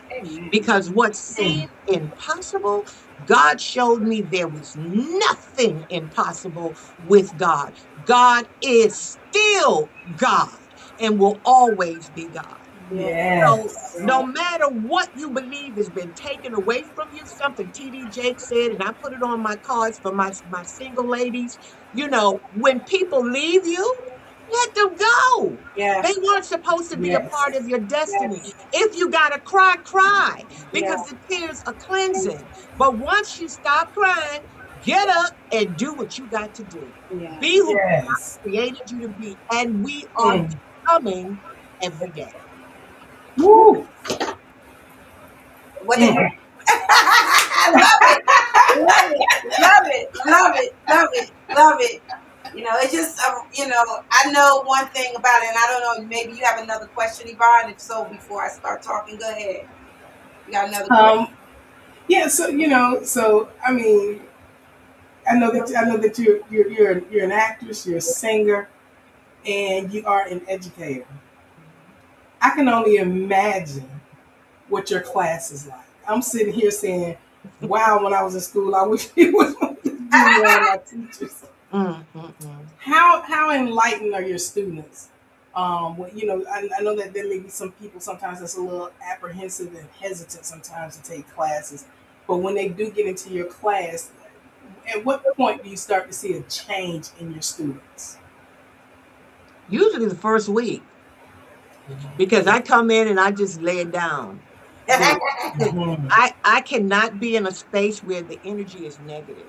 because what Mm. seemed impossible, God showed me there was nothing impossible with God. God is still God and will always be God. So Yes. no matter what you believe has been taken away from you, something TD Jake said, and I put it on my cards for my single ladies. When people leave you, let them go. Yeah. They weren't supposed to be a Yes. part of your destiny. Yes. If you gotta cry, cry, Yeah. because the tears are cleansing. But once you stop crying, get up and do what you got to do. Yeah. Be who Yes. God created you to be, and we are Mm. becoming every day. Woo. What they Mm. I love it. Love it. Love it. Love it. Love it. Love it. It's just, I know one thing about it, and I don't know, maybe you have another question, Yvonne. If so, before I start talking, go ahead. You got another question? Yeah. So I mean, I know that you're an actress, you're a singer, and you are an educator. I can only imagine what your class is like. I'm sitting here saying, "Wow!" When I was in school, I wish he was one of my teachers. Mm, mm, mm. How enlightened are your students? I know that there may be some people sometimes that's a little apprehensive and hesitant sometimes to take classes, but when they do get into your class, at what point do you start to see a change in your students? Usually the first week, because I come in and I just lay it down. Mhm. I cannot be in a space where the energy is negative,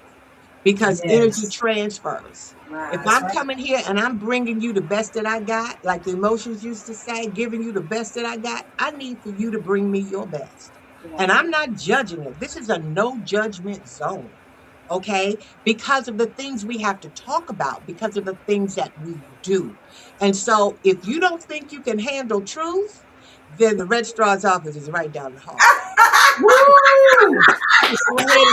because energy Yes, transfers. If Right. that's I'm right. coming here and I'm bringing you the best that I got, like the emotions used to say, giving you the best that I got, I need for you to bring me your best. And Yeah. I'm not judging it. This is a no judgment zone. Okay. Because of the things we have to talk about, because of the things that we do. And so if you don't think you can handle truth, then the registrar's office is right down the hall. Woo! Just go ahead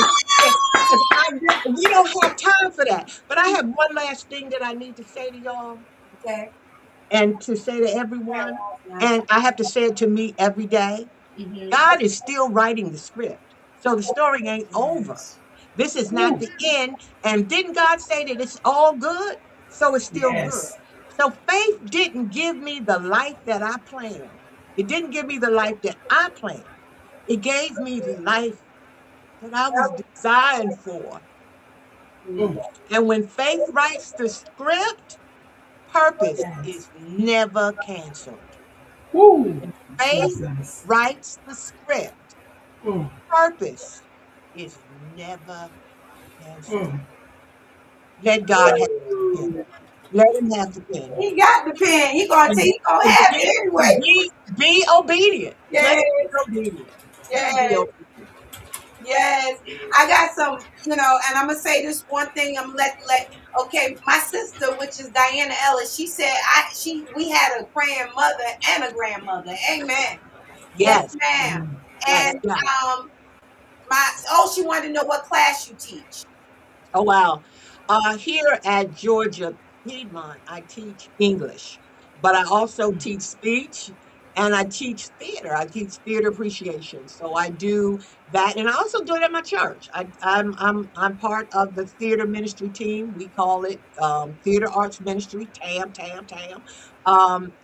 and we don't have time for that. But I have one last thing that I need to say to y'all Okay. and to say to everyone. And I have to say it to me every day. Mm-hmm. God is still writing the script. So the story ain't over. Yes. This is not Woo! the end. And didn't God say that it's all good? So it's still good. Yes. So faith didn't give me the life that I planned. It didn't give me the life that I planned. It gave me the life that I was designed for. Mm. And when faith writes the script, purpose Yes. is never canceled. Woo! Faith Jesus. writes the script, Mm. purpose is never canceled. Mm. Let God have the pen. Let him have the pen. He got the pen. And, He gonna and have be, it and anyway. be obedient. Yes. Just be obedient. Just be Yes. obedient. Yes. I got some, and I'm gonna say this one thing. I'm let okay, my sister, which is Diana Ellis, she said we had a praying mother and a grandmother. Amen. Yes, Yes, ma'am. Mm. yes, And yes. she wanted to know what class you teach. Oh, wow. Here at Georgia Piedmont, I teach English, but I also teach speech and I teach theater. I teach theater appreciation. So I do that, and I also do it at my church. I'm part of the theater ministry team. We call it Theater Arts Ministry, TAM, TAM, TAM.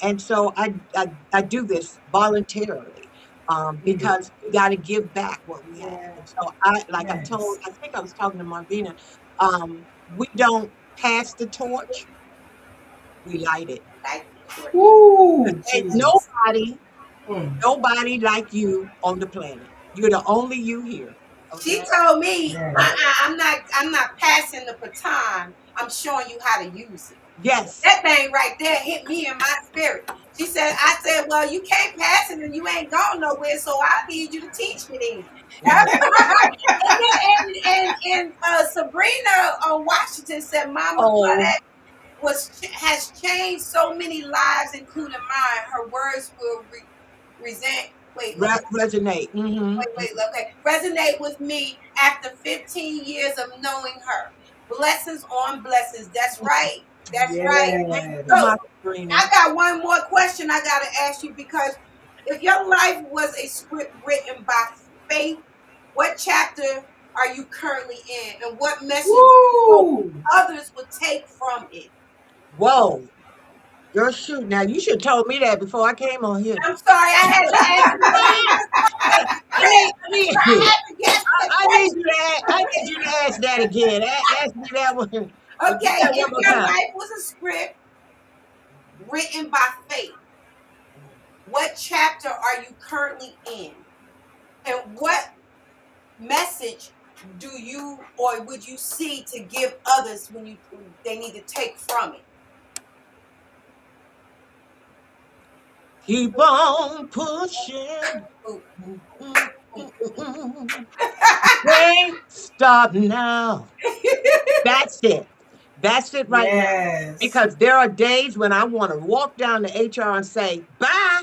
And so I do this voluntarily. Mm. Because we got to give back what we have. Yeah. And so Yes. I think I was talking to Marvina, we don't pass the torch, we light it. Like, Woo! Ain't Jesus. Mm. nobody like you on the planet. You're the only you here. she Okay. told me, Yes. I'm not passing the baton. I'm showing you how to use it. Yes. That thing right there hit me in my spirit. I said, well, you can't pass it and you ain't going nowhere, so I need you to teach me then. And Sabrina Washington said, Mama Oh, Claudette has changed so many lives, including mine. Her words will resent. Wait, look. resonate. Wait. Okay, resonate with me after 15 years of knowing her. Blessings on blessings. That's right. That's right. Thank you so So Yes. much, Sabrina. I got one more question I got to ask you, because if your life was a script written by faith, what chapter are you currently in, and what message do you hope Woo! others would take from it? Whoa. Girl, shoot. Now you should have told me that before I came on here. I'm sorry, I had to ask you I I need, had to guess that question. I need you to ask that again. Ask me that one. Give Okay, that if one more your time. life was a script written by fate, what chapter are you currently in? And what message do you or would you see to give others when they need to take from it? Keep on pushing. Ooh, Can't stop now. That's it. That's it right now. Yes. Because there are days when I want to walk down to HR and say, bye.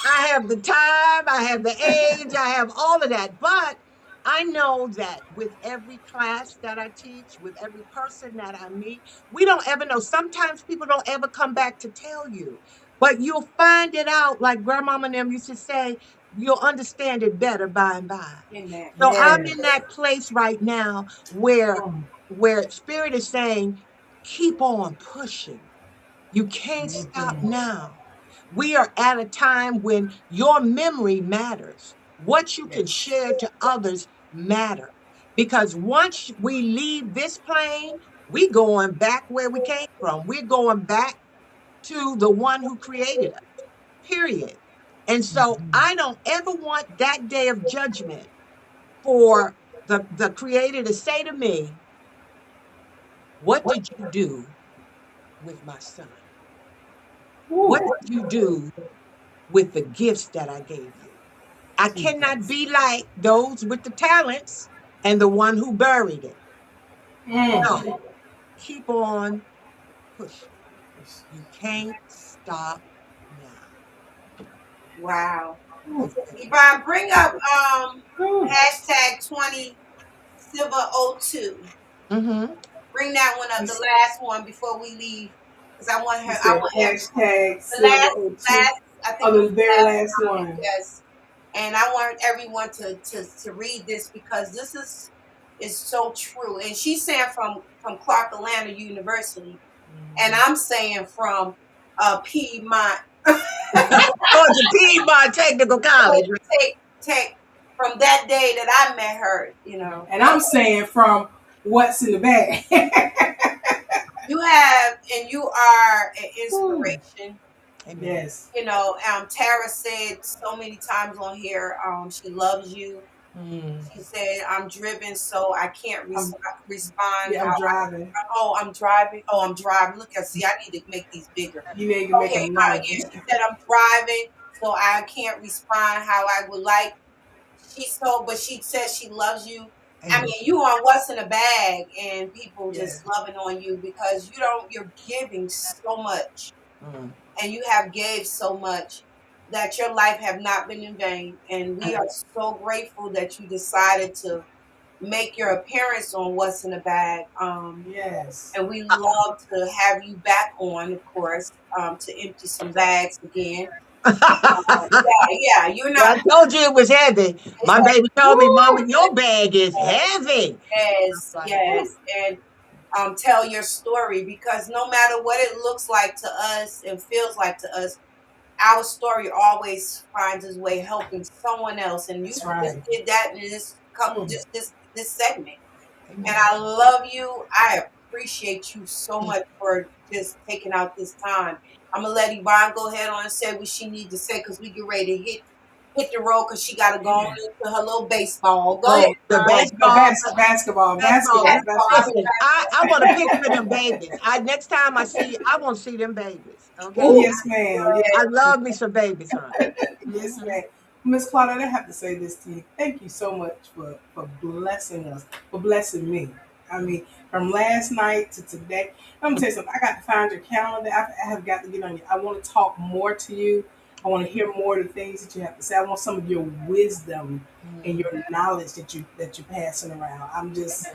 I have the time, I have the age, I have all of that. But I know that with every class that I teach, with every person that I meet, we don't ever know. Sometimes people don't ever come back to tell you, but you'll find it out, like grandmama and them used to say, you'll understand it better by and by. Amen. So I'm Yes. in that place right now where Mm. spirit is saying, keep on pushing. You can't stop Mhm. now. We are at a time when your memory matters. What you can Yes. share to others matter. Because once we leave this plane, we going back where we came from. We're going back to the one who created us. Period. And so Mhm. I don't ever want that day of judgment for the creator to say to me, what did you do with my son? What Woo. did you do with the gifts that I gave you? I cannot Jesus. be like those with the talents and the one who buried it. Mm. No, keep on pushing. You can't stop now. Wow. Woo. Yvonne, bring up Woo. hashtag 20 Silver02. Mm-hmm. Bring that one up, the You last one before we leave. Because I said want hashtag the last, Silver02. I think Oh, it was the the very last, last one. yes. And I want everyone to read this because this is so true. And she's saying from Clark Atlanta University, and I'm saying from Piedmont. Oh, the Piedmont Technical College. take from that day that I met her, you know. And I'm saying from what's in the bag. You have and you are an Woo. inspiration. Amen. Yes. You know, Tara said so many times on here, she loves you. Mm. She said, I'm driven, so I can't I'm, respond yeah, how I'm driving. I'm driving. Oh, I'm driving. Look, see, I need to make these bigger. You need to make Okay, them larger. yeah, she said, I'm driving, so I can't respond how I would like. But she says she loves you. I Amen. mean, you on what's in the bag, and people Yeah. just loving on you because you're giving so much, Mm. and you have gave so much that your life have not been in vain. And we are so grateful that you decided to make your appearance on what's in the bag. Yes. And we love to have you back on, of course, to empty some bags again. Yeah, you're Well, not. I told you it was heavy. It's My baby told me, Mama, Woo. your bag is heavy. yes, Like, yes, and tell your story because no matter what it looks like to us and feels like to us, our story always finds its way helping someone else. And you That's just right. did that in Mm. this segment. And amen. I love you. I appreciate you so much for just taking out this time. I'm gonna let Yvonne go ahead on and say what she needs to say because we get ready to hit the road because she got to go on Amen. into her little baseball. Go Oh, ahead, the Yvonne. Oh, baseball. basketball. Basketball. Basketball. Basketball. I Basketball. mean Listen, I want a picture of them babies. Next time I see you, I want to see them babies. Oh, Okay. yes, ma'am. Yes, I love me some babies, honey. yes, Mhm. ma'am. Miss Claudette, I have to say this to you. Thank you so much for blessing us, for blessing me. I mean, from last night to today, I'm gonna tell you something. I got to find your calendar. I have got to get on you. I want to talk more to you. I want to hear more of the things that you have to say. I want some of your wisdom and Mm. your knowledge that you're passing around. I'm just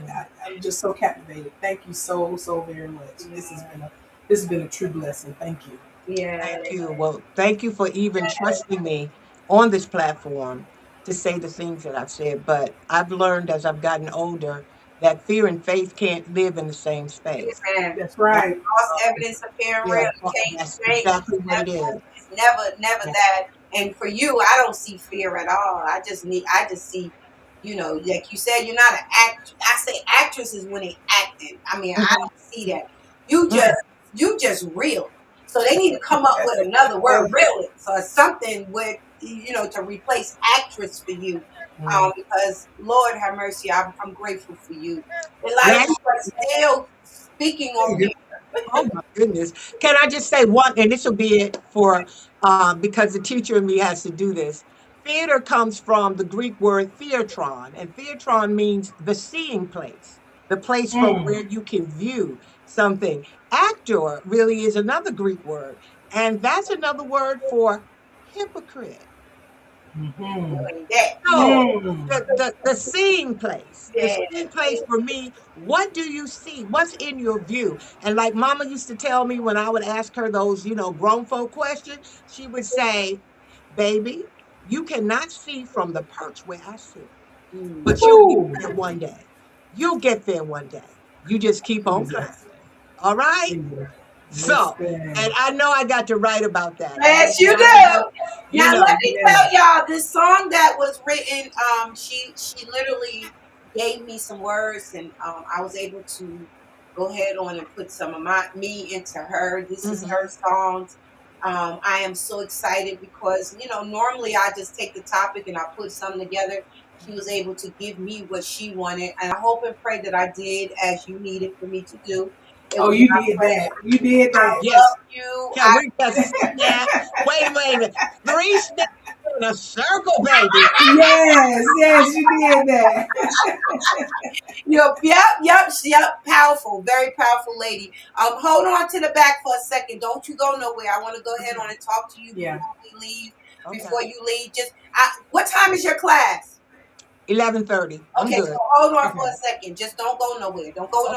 so captivated. Thank you so very much. This has been a true blessing. Thank you. yeah. Thank you. Well, thank you for even trusting me on this platform to say the things that I've said. But I've learned as I've gotten older that fear and faith can't live in the same space. Amen. That's right. False evidence appearing Yeah, real. that's Change. exactly what it is. It's never Yeah. that. And for you, I don't see fear at all. I just see, like you said, you're not an act. I say actresses when they acting. I mean, I Mhm. don't see that. You just real. So they need to come up with another word, real, or something with to replace actress for you. Because Lord have mercy, I'm grateful for you. A lot of Yes. people are still speaking on me. Oh my goodness. Can I just say one, and this will be it for because the teacher in me has to do this. Theater comes from the Greek word theatron, and theatron means the seeing place, the place from Mm. where you can view something. Actor really is another Greek word, and that's another word for hypocrite. Mm-hmm. That. So Mm. the Yeah. seeing place for me, what do you see? What's in your view? And like mama used to tell me when I would ask her those, grown folk questions, she would say, baby, you cannot see from the perch where I sit, but you'll get Ooh. there one day. You'll get there one day. You just keep on Jesus. climbing. All right? Jesus. So, Listen. and I know I got to write about that. I got Yes, you to write about, do. you Now know, let me Yeah. tell y'all this song that was written. She literally gave me some words, and I was able to go ahead on and put some of me into her. This is her mhm. songs. I am so excited because normally I just take the topic and I put something together. She was able to give me what she wanted, and I hope and pray that I did as you needed for me to do. It Oh, was you my did pleasure. that. You did I that. Yes. love you. Can we just snap? Wait a minute. Three snaps in a circle, baby. Yes, yes, you did that. Yep. Powerful, very powerful lady. Hold on to the back for a second. Don't you go nowhere. I want to go ahead on and talk to you Yeah. before we leave. Okay. Before you leave, what time is your class? 11:30. I'm Okay, so good. hold on for Okay. a second. Just don't go nowhere. Don't go Okay.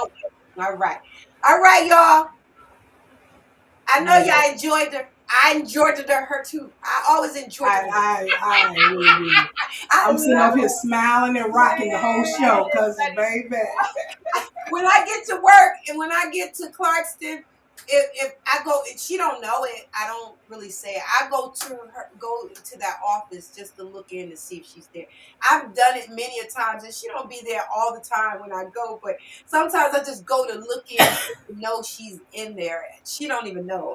nowhere. All right, y'all. I know Yes. y'all enjoyed her. I enjoyed her too. I always enjoyed her. I really did. I I'm sitting love up here smiling and rocking the whole show, cause it. baby. When I get to work and when I get to Clarkston, if I go, and she don't know it, I don't really say it. I go to that office just to look in to see if she's there. I've done it many a times, and she don't be there all the time when I go, but sometimes I just go to look in to know she's in there. She don't even know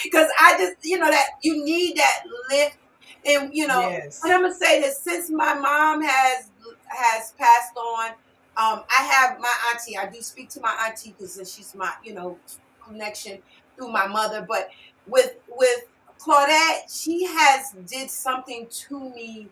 because I just that you need that lift, and Yes. and I'm gonna say this since my mom has passed on. I have my auntie. I do speak to my auntie because she's my, connection through my mother. But with Claudette, she has did something to me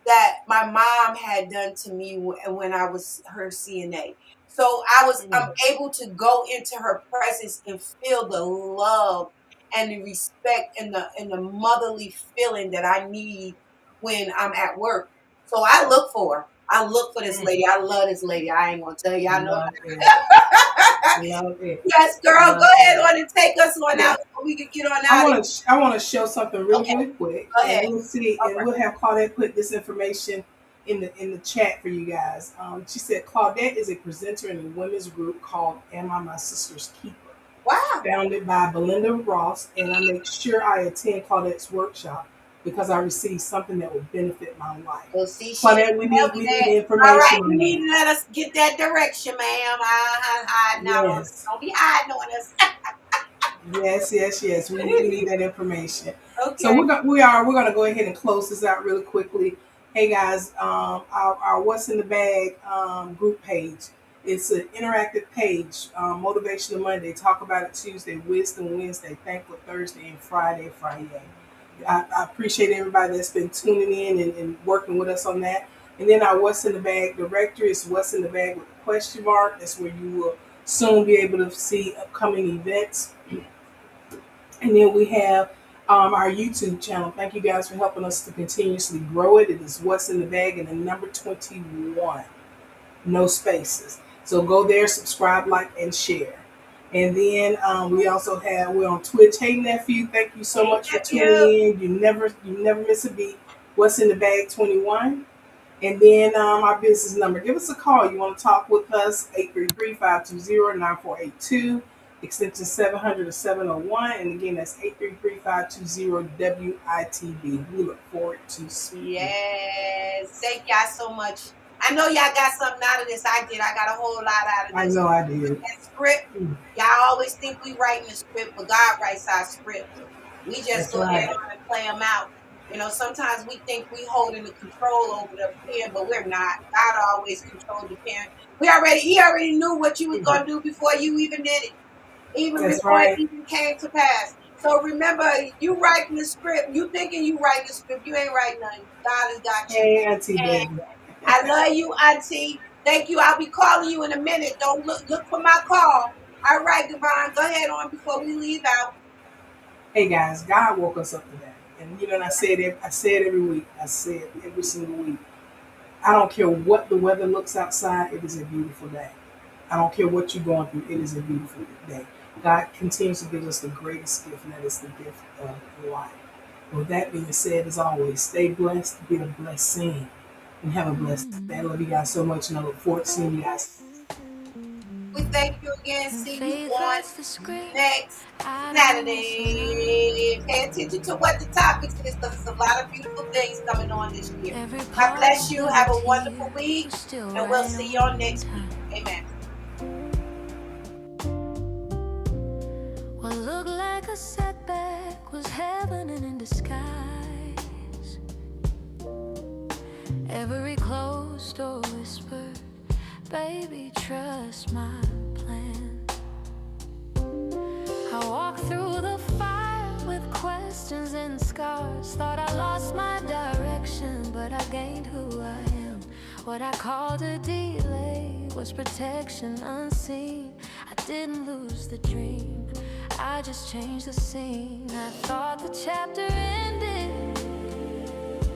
that my mom had done to me when I was her CNA. So I'm Mm. able to go into her presence and feel the love and the respect and the motherly feeling that I need when I'm at work. So I look for her. I look for this Mm. lady. I love this lady. I ain't gonna tell you. I know. Love it. Love it. Yes, girl. Go Love ahead it. on and take us on Yeah. out so we can get on out of here. I want to show something really Okay, really quick, go and ahead. we'll see, All and right. we'll have Claudette put this information in the chat for you guys. She said Claudette is a presenter in a women's group called "Am I My Sister's Keeper," Wow. founded by Belinda Ross, and I make sure I attend Claudette's workshop because I receive something that will benefit my life. Well, see, she didn't Claudette, tell me we need that. the All information right, on you need that. to let us get that direction, ma'am. Hiding out on us. Yes, Don't be hiding on us. yes. We need that information. So Okay. we're gonna go ahead and close this out really quickly. Hey guys, our What's in the Bag group page. It's an interactive page. Motivational Monday, Talk About It Tuesday, Wisdom Wednesday, Thankful Thursday, and Friday. I appreciate everybody that's been tuning in and working with us on that. And then our What's in the Bag directory is What's in the Bag with a question mark. That's where you will soon be able to see upcoming events. And then we have our YouTube channel. Thank you guys for helping us to continuously grow it. It is What's in the Bag and the number 21. No spaces. So go there, subscribe, like, and share. And then we're on Twitch. Hey nephew, thank you so Hey, much for tuning nephew. in. You never miss a beat. What's in the Bag 21. And then our business number. Give us a call. You want to talk with us, 833-520-9482, extension 700 or 701. And again, that's 833-520-WITB. We look forward to speaking. Yes. Thank y'all so much. I know y'all got something out of this. I did. I got a whole lot out of this. I know I did. That script, y'all always think we writing the script, but God writes our script. We just That's go right. ahead on and play them out. You know, sometimes we think we holding the control over the pen, but we're not. God always controlled the pen. He already knew what you was gonna do before you even did it, even That's before right. it even came to pass. So remember, you writing the script. You thinking you writing the script. You ain't writing nothing. God has got you. Hey, Auntie baby. I love you, Auntie. Thank you. I'll be calling you in a minute. Don't look for my call. All right, Devon, go ahead on before we leave out. Hey guys, God woke us up today, and you know, and I say it every week. I say it every single week. I don't care what the weather looks outside. It is a beautiful day. I don't care what you're going through. It is a beautiful day. God continues to give us the greatest gift, and that is the gift of life. With that being said, as always, stay blessed, be a blessing, and have a blessed day. I love you guys so much, and I look forward to seeing you guys. We thank you again. See you on next I Saturday. Pay attention to what the topics is, because there's a lot of beautiful things coming on this year. God bless you. Have a wonderful week, and we'll see you on next week. Amen. What looked like a setback was heaven in disguise. Every closed door whispered, baby, trust my plan. I walked through the fire with questions and scars. Thought I lost my direction, but I gained who I am. What I called a delay was protection unseen. I didn't lose the dream, I just changed the scene. I thought the chapter ended,